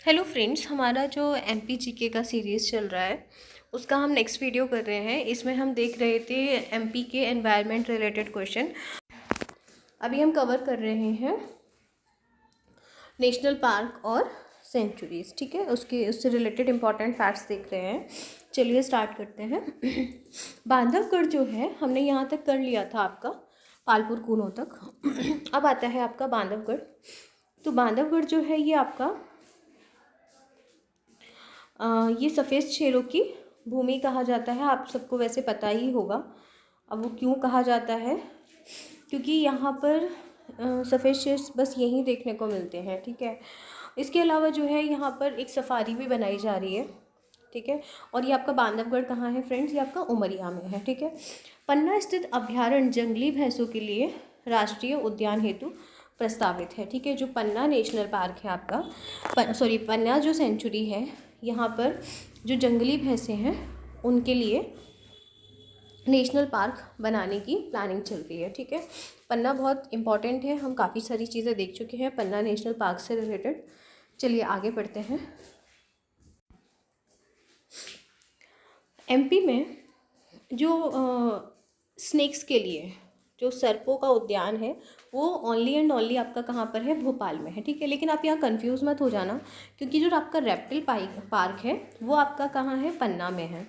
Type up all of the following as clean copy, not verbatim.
Hello friends, हमारा जो MP GK का सीरीज़ चल रहा है उसका हम नेक्स्ट वीडियो कर रहे हैं। इसमें हम देख रहे थे एमपी के एनवायरनमेंट रिलेटेड क्वेश्चन। अभी हम कवर कर रहे हैं नेशनल पार्क और सेंचुरीज़। ठीक है, उससे रिलेटेड इंपॉर्टेंट फैक्ट्स देख रहे हैं। चलिए स्टार्ट करते हैं। बांधवगढ़ जो है हमने यहाँ तक कर लिया था, आपका पालपुर कूनो तक। अब आता है आपका बांधवगढ़। तो बांधवगढ़ जो है ये आपका ये सफ़ेद शेरों की भूमि कहा जाता है। आप सबको वैसे पता ही होगा। अब वो क्यों कहा जाता है, क्योंकि यहाँ पर सफ़ेद शेर बस यहीं देखने को मिलते हैं। ठीक है, इसके अलावा जो है यहाँ पर एक सफारी भी बनाई जा रही है। ठीक है, और ये आपका बांधवगढ़ कहाँ है फ्रेंड्स? ये आपका उमरिया में है। ठीक है, पन्ना स्थित अभ्यारण्य जंगली भैंसों के लिए राष्ट्रीय उद्यान हेतु प्रस्तावित है। ठीक है, जो पन्ना नेशनल पार्क है आपका, पन्ना जो सेंचुरी है, यहाँ पर जो जंगली भैंसें हैं उनके लिए नेशनल पार्क बनाने की प्लानिंग चल रही है। ठीक है, पन्ना बहुत इम्पॉर्टेंट है। हम काफ़ी सारी चीज़ें देख चुके हैं पन्ना नेशनल पार्क से रिलेटेड। चलिए आगे बढ़ते हैं। एमपी में जो स्नेक्स के लिए जो सर्पों का उद्यान है वो ओनली एंड ओनली आपका कहाँ पर है? भोपाल में है। ठीक है, लेकिन आप यहाँ कंफ्यूज मत हो जाना, क्योंकि जो आपका रेप्टिल पार्क है वो आपका कहाँ है? पन्ना में है।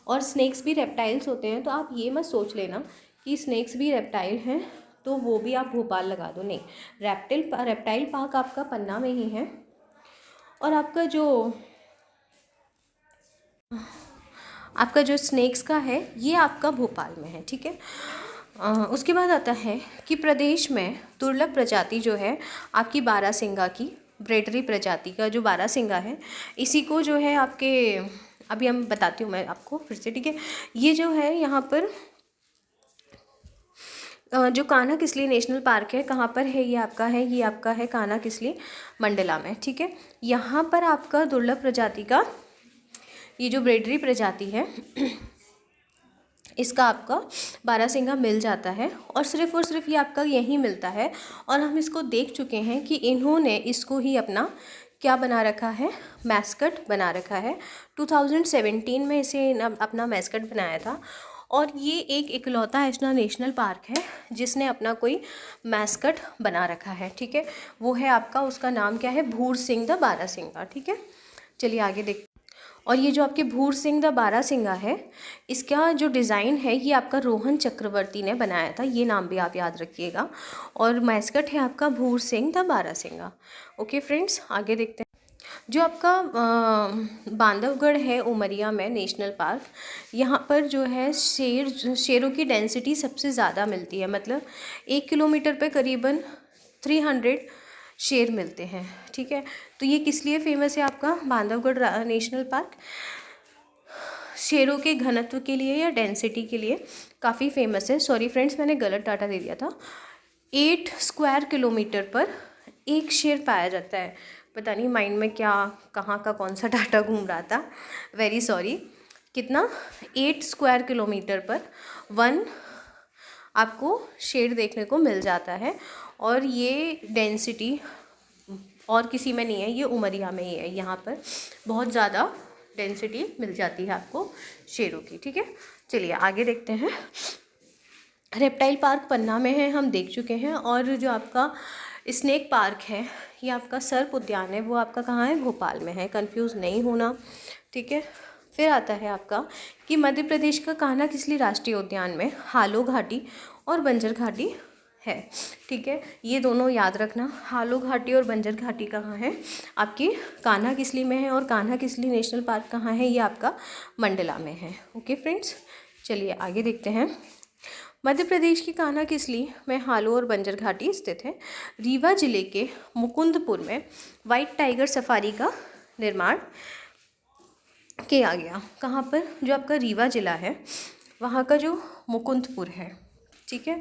और स्नेक्स भी रेप्टाइल्स होते हैं, तो आप ये मत सोच लेना कि स्नेक्स भी रेप्टाइल हैं तो वो भी आप भोपाल लगा दो। नहीं, रेप्टाइल पार्क आपका पन्ना में ही है। और आपका जो स्नेक्स का है ये आपका भोपाल में है। ठीक है, उसके बाद आता है कि प्रदेश में दुर्लभ प्रजाति जो है आपकी बारहसिंगा की, ब्रेडरी प्रजाति का जो बारहसिंगा है, इसी को जो है आपके, अभी हम बताती हूँ मैं आपको फिर से। ठीक है, ये जो है यहाँ पर जो कान्हा किसली नेशनल पार्क है, कहाँ पर है? ये आपका है कान्हा किसली मंडला में। ठीक है, यहाँ पर आपका दुर्लभ प्रजाति का ये जो ब्रेडरी प्रजाति है इसका आपका बारहसिंगा मिल जाता है, और सिर्फ ये आपका यहीं मिलता है। और हम इसको देख चुके हैं कि इन्होंने इसको ही अपना क्या बना रखा है? मैस्कट बना रखा है। 2017 में इसे अपना मैस्कट बनाया था। और ये एक इकलौता ऐसा नेशनल पार्क है जिसने अपना कोई मैस्कट बना रखा है। ठीक है, वो है आपका, उसका नाम क्या है? भूर सिंह द बारहसिंगा। ठीक है, चलिए आगे देखते। और ये जो आपके भूर सिंह द बारहसिंगा है, इसका जो डिज़ाइन है ये आपका रोहन चक्रवर्ती ने बनाया था। ये नाम भी आप याद रखिएगा। और मैस्कट है आपका भूर Singh the barasingha. Okay friends, आगे देखते हैं। जो आपका बांधवगढ़ है उमरिया में नेशनल पार्क, यहाँ पर जो है शेरों की डेंसिटी सबसे ज़्यादा मिलती है। मतलब 1 किलोमीटर पे करीबन 300 शेर मिलते हैं। ठीक है, तो ये किस लिए फेमस है आपका बांधवगढ़ नेशनल पार्क? शेरों के घनत्व के लिए या डेंसिटी के लिए काफ़ी फेमस है। सॉरी फ्रेंड्स, मैंने गलत डाटा दे दिया था। 8 स्क्वायर किलोमीटर पर एक शेर पाया जाता है। पता नहीं माइंड में क्या, कहाँ का कौन सा डाटा घूम रहा था, वेरी सॉरी। कितना? 8 स्क्वायर किलोमीटर पर 1 आपको शेर देखने को मिल जाता है। और ये डेंसिटी और किसी में नहीं है, ये उमरिया में ही है। यहाँ पर बहुत ज़्यादा डेंसिटी मिल जाती है आपको शेरों की। ठीक है, चलिए आगे देखते हैं। रेप्टाइल पार्क पन्ना में है, हम देख चुके हैं। और जो आपका स्नेक पार्क है, ये आपका सर्प उद्यान है, वो आपका कहाँ है? भोपाल में है। कंफ्यूज नहीं होना। ठीक है, फिर आता है आपका कि मध्य प्रदेश का कान्हा किसली राष्ट्रीय उद्यान में हालो घाटी और बंजर घाटी है। ठीक है, ये दोनों याद रखना। हालो घाटी और बंजर घाटी कहाँ है? आपकी कान्हा किसली में है। और कान्हा किसली नेशनल पार्क कहाँ है? ये आपका मंडला में है। ओके फ्रेंड्स, चलिए आगे देखते हैं। मध्य प्रदेश की कान्हा किसली में हालो और बंजर घाटी स्थित है। रीवा जिले के मुकुंदपुर में वाइट टाइगर सफारी का निर्माण किया गया। कहाँ पर? जो आपका रीवा जिला है वहाँ का जो मुकुंदपुर है। ठीक है,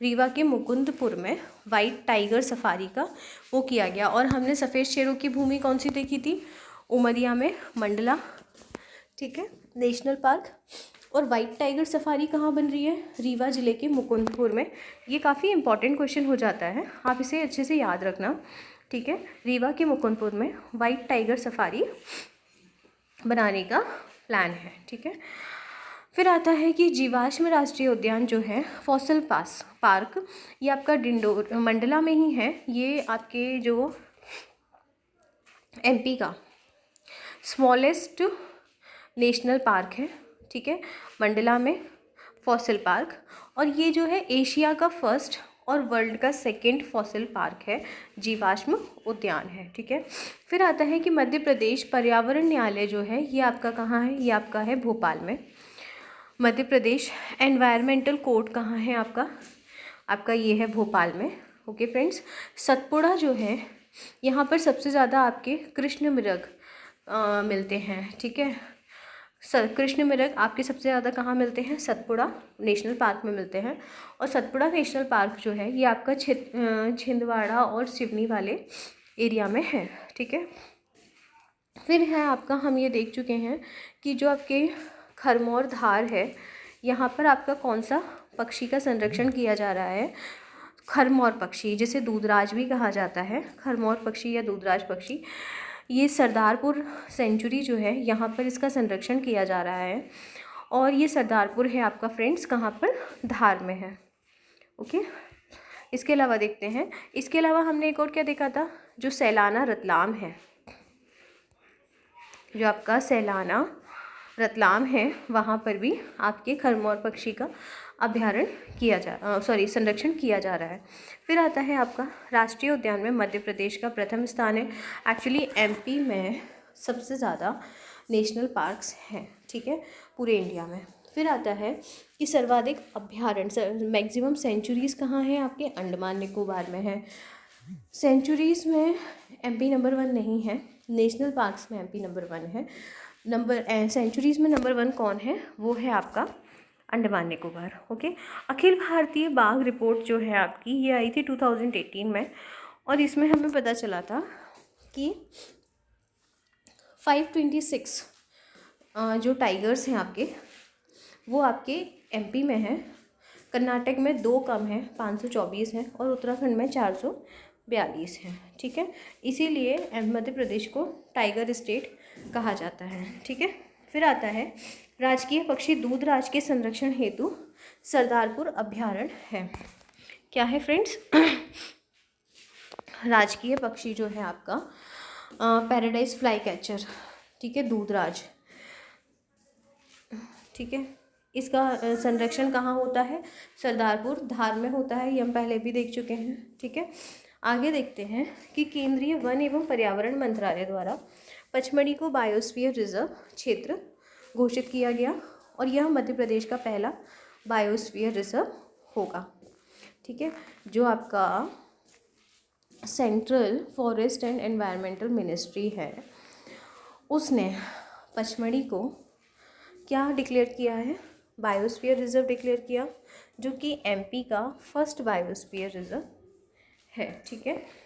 रीवा के मुकुंदपुर में वाइट टाइगर सफारी का वो किया गया। और हमने सफ़ेद शेरों की भूमि कौन सी देखी थी? उमरिया में मंडला। ठीक है, नेशनल पार्क। और वाइट टाइगर सफारी कहाँ बन रही है? रीवा ज़िले के मुकुंदपुर में। ये काफ़ी इंपॉर्टेंट क्वेश्चन हो जाता है, आप इसे अच्छे से याद रखना। ठीक है। रीवा के मुकुंदपुर में वाइट टाइगर सफारी बनाने का प्लान है, ठीक है। फिर आता है कि जीवाश्म राष्ट्रीय उद्यान जो है फॉसिल पार्क, ये आपका डिंडोर मंडला में ही है। ये आपके जो एमपी का स्मॉलेस्ट नेशनल पार्क है, ठीक है, मंडला में फॉसिल पार्क। और ये जो है एशिया का फर्स्ट और वर्ल्ड का सेकंड फॉसिल पार्क है, जीवाश्म उद्यान है, ठीक है। फिर आता है कि मध्य प्रदेश पर्यावरण न्यायालय जो है ये आपका कहाँ है, ये आपका है भोपाल में। मध्य प्रदेश एनवायरमेंटल कोर्ट कहाँ है आपका ये है भोपाल में। ओके फ्रेंड्स, सतपुड़ा जो है यहाँ पर सबसे ज़्यादा आपके कृष्ण मृग मिलते हैं, ठीक है। कृष्ण मृग आपके सबसे ज़्यादा कहाँ मिलते हैं, सतपुड़ा नेशनल पार्क में मिलते हैं। और सतपुड़ा नेशनल पार्क जो है ये आपका छिंदवाड़ा और सिवनी वाले एरिया में है, ठीक है। फिर है आपका, हम ये देख चुके हैं कि जो आपके खरमौर धार है, यहाँ पर आपका कौन सा पक्षी का संरक्षण किया जा रहा है, खरमौर पक्षी, जिसे दूधराज भी कहा जाता है। खरमौर पक्षी या दूधराज पक्षी, ये सरदारपुर सेंचुरी जो है यहाँ पर इसका संरक्षण किया जा रहा है। और ये सरदारपुर है आपका फ्रेंड्स कहाँ पर, धार में है। ओके, इसके अलावा देखते हैं, इसके अलावा हमने एक और क्या देखा था, जो सैलाना रतलाम है, जो आपका सैलाना रतलाम है वहाँ पर भी आपके खरमौर पक्षी का संरक्षण किया जा रहा है। फिर आता है आपका राष्ट्रीय उद्यान में मध्य प्रदेश का प्रथम स्थान है। एक्चुअली एमपी में सबसे ज़्यादा नेशनल पार्क्स हैं, ठीक है, पूरे इंडिया में। फिर आता है कि सर्वाधिक अभ्यारण्य मैक्सिमम सेंचुरीज़ कहाँ हैं, आपके अंडमान निकोबार में है। सेंचुरीज़ में एमपी नंबर 1 नहीं है, नेशनल पार्क्स में एमपी नंबर 1 है। सेंचुरीज़ में नंबर 1 कौन है, वो है आपका अंडमान निकोबार। ओके, अखिल भारतीय बाघ रिपोर्ट जो है आपकी, ये आई थी 2018 में। और इसमें हमें पता चला था कि 526 जो टाइगर्स हैं आपके, वो आपके एमपी में हैं। कर्नाटक में 2 कम है, 524 हैं, और उत्तराखंड में 442 हैं, ठीक है। इसीलिए मध्य प्रदेश को टाइगर स्टेट कहा जाता है, ठीक है। फिर आता है राजकीय पक्षी दूधराज के संरक्षण हेतु सरदारपुर अभ्यारण्य है। क्या है फ्रेंड्स, राजकीय पक्षी जो है आपका पैराडाइज फ्लाई कैचर, ठीक है, दूधराज, ठीक है। इसका संरक्षण कहाँ होता है, सरदारपुर धार में होता है, ये हम पहले भी देख चुके हैं, ठीक है। आगे देखते हैं कि केंद्रीय वन एवं पर्यावरण मंत्रालय द्वारा पचमढ़ी को बायोस्फीयर रिजर्व क्षेत्र घोषित किया गया, और यह मध्य प्रदेश का पहला बायोस्फीयर रिजर्व होगा, ठीक है। जो आपका central forest and environmental ministry है, उसने पचमढ़ी को क्या डिक्लेयर किया है, बायोस्फीयर रिजर्व डिक्लेयर किया, जो कि एमपी का फर्स्ट बायोस्फीयर रिजर्व है, ठीक है।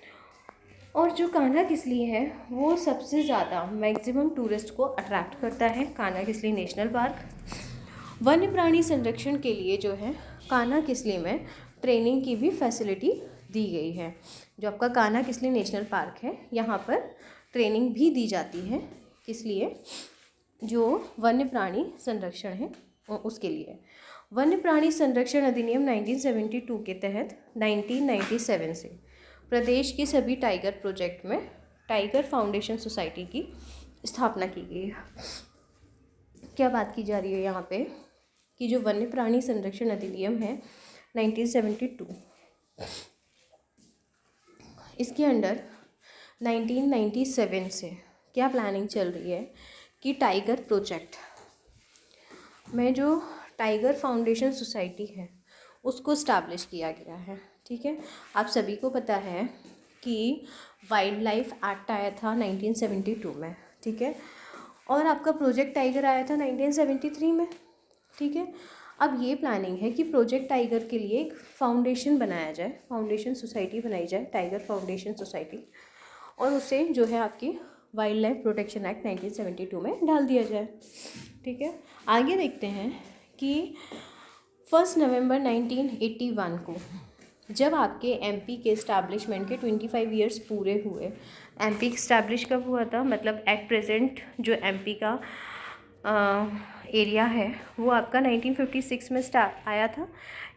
और जो कान्हा किसली है, वो सबसे ज़्यादा मैक्सिमम टूरिस्ट को अट्रैक्ट करता है, कान्हा किसली नेशनल पार्क। वन्य प्राणी संरक्षण के लिए जो है कान्हा किसली में ट्रेनिंग की भी फैसिलिटी दी गई है। जो आपका कान्हा किसली नेशनल पार्क है, यहाँ पर ट्रेनिंग भी दी जाती है, किस लिए, जो वन्य प्राणी संरक्षण है उसके लिए। वन्य प्राणी संरक्षण अधिनियम 1972 के तहत 1997 से प्रदेश के सभी टाइगर प्रोजेक्ट में टाइगर फाउंडेशन सोसाइटी की स्थापना की गई है। क्या बात की जा रही है यहाँ पे, कि जो वन्य प्राणी संरक्षण अधिनियम है 1972, इसके अंडर 1997 से क्या प्लानिंग चल रही है कि टाइगर प्रोजेक्ट में जो टाइगर फाउंडेशन सोसाइटी है उसको इस्टेब्लिश किया गया है, ठीक है। आप सभी को पता है कि वाइल्ड लाइफ एक्ट आया था 1972 में, ठीक है, और आपका प्रोजेक्ट टाइगर आया था 1973 में, ठीक है। अब ये प्लानिंग है कि प्रोजेक्ट टाइगर के लिए एक फाउंडेशन बनाया जाए, फाउंडेशन सोसाइटी बनाई जाए, टाइगर फाउंडेशन सोसाइटी, और उसे जो है आपकी वाइल्ड लाइफ प्रोटेक्शन एक्ट 1972 में डाल दिया जाए, ठीक है। आगे देखते हैं कि 1 नवंबर 1981 को जब आपके एमपी के इस्टेब्लिशमेंट के 25 ईयर्स पूरे हुए। एमपी इस्टेब्लिश कब हुआ था, मतलब एट प्रेजेंट जो एमपी का एरिया है वो आपका 1956 में आया था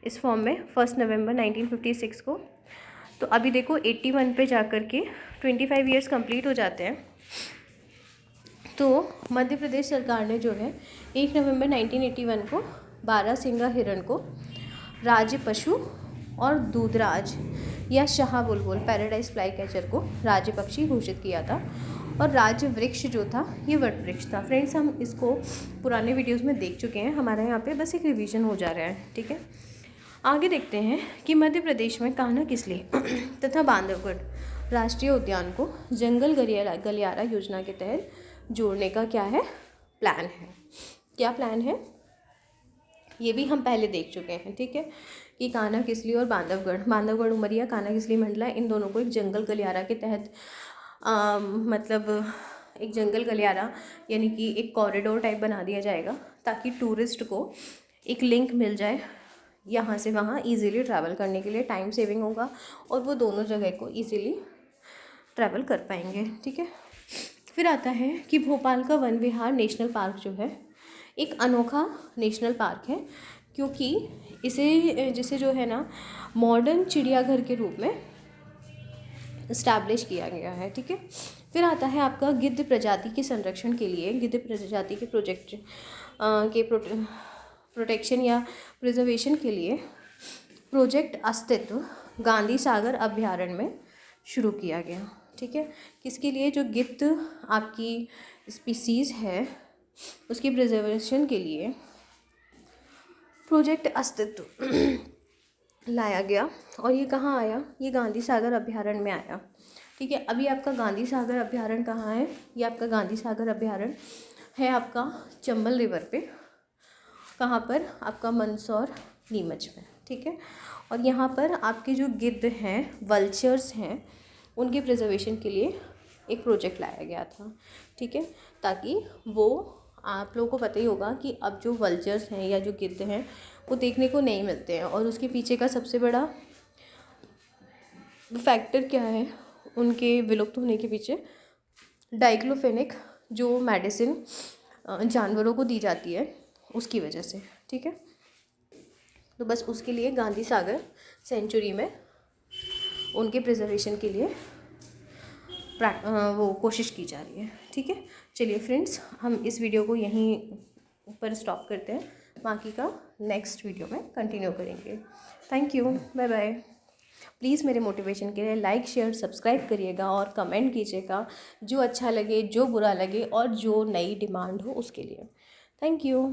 इस फॉर्म में, 1 नवंबर 1956 को। तो अभी देखो 81 पे जा कर के 25 ईयर्स कंप्लीट हो जाते हैं। तो मध्य प्रदेश सरकार ने जो है 1 नवंबर 1981 को बारहसिंगा हिरण को राज्य पशु और दूधराज या शाह बुलबुल पैराडाइज फ्लाई कैचर को राज्य पक्षी घोषित किया था। और राज्य वृक्ष जो था ये वट वृक्ष था। फ्रेंड्स, हम इसको पुराने वीडियोस में देख चुके हैं, हमारे यहाँ पे बस एक रिवीजन हो जा रहा है, ठीक है। आगे देखते हैं कि मध्य प्रदेश में कान्हा किसली तथा बांधवगढ़ राष्ट्रीय उद्यान को जंगल गलियारा योजना के तहत जोड़ने का क्या है, प्लान है। क्या प्लान है ये भी हम पहले देख चुके हैं, ठीक है, कि कान्हा किसली और बांधवगढ़ उमरिया कान्हा किसली मंडला, इन दोनों को एक जंगल गलियारा के तहत मतलब एक जंगल गलियारा यानी कि एक कॉरिडोर टाइप बना दिया जाएगा ताकि टूरिस्ट को एक लिंक मिल जाए, यहाँ से वहाँ इजीली ट्रैवल करने के लिए टाइम सेविंग होगा और वो दोनों जगह को इजीली ट्रैवल कर पाएंगे, ठीक है। फिर आता है कि भोपाल का वन विहार नेशनल पार्क जो है एक अनोखा नेशनल पार्क है, क्योंकि जिसे जो है ना मॉडर्न चिड़ियाघर के रूप में इस्टेब्लिश किया गया है, ठीक है। फिर आता है आपका गिद्ध प्रजाति के संरक्षण के लिए, गिद्ध प्रजाति के प्रोटेक्शन या प्रिजर्वेशन के लिए प्रोजेक्ट अस्तित्व गांधी सागर अभ्यारण्य में शुरू किया गया, ठीक है। किसके लिए, जो गिद्ध आपकी स्पीसीज़ है उसकी प्रिजर्वेशन के लिए प्रोजेक्ट अस्तित्व लाया गया। और ये कहाँ आया, ये गांधी सागर अभ्यारण्य में आया, ठीक है। अभी आपका गांधी सागर अभ्यारण्य कहाँ है, ये आपका गांधी सागर अभ्यारण्य है आपका चंबल रिवर पे, कहाँ पर, आपका मंदसौर नीमच में, ठीक है। और यहाँ पर आपके जो गिद्ध हैं, वल्चर्स हैं, उनके प्रिजर्वेशन के लिए एक प्रोजेक्ट लाया गया था, ठीक है, ताकि वो, आप लोगों को पता ही होगा कि अब जो वल्चर्स हैं या जो गिद्ध हैं वो देखने को नहीं मिलते हैं, और उसके पीछे का सबसे बड़ा फैक्टर क्या है उनके विलुप्त होने के पीछे, डाइक्लोफेनेक जो मेडिसिन जानवरों को दी जाती है उसकी वजह से, ठीक है। तो बस उसके लिए गांधी सागर सेंचुरी में उनके प्रिजर्वेशन के लिए वो कोशिश की जा रही है, ठीक है। चलिए फ्रेंड्स, हम इस वीडियो को यहीं पर स्टॉप करते हैं, बाकी का नेक्स्ट वीडियो में कंटिन्यू करेंगे। Thank you, bye bye. Please मेरे मोटिवेशन के लिए लाइक शेयर सब्सक्राइब करिएगा और कमेंट कीजिएगा, जो अच्छा लगे, जो बुरा लगे और जो नई डिमांड हो उसके लिए। Thank you.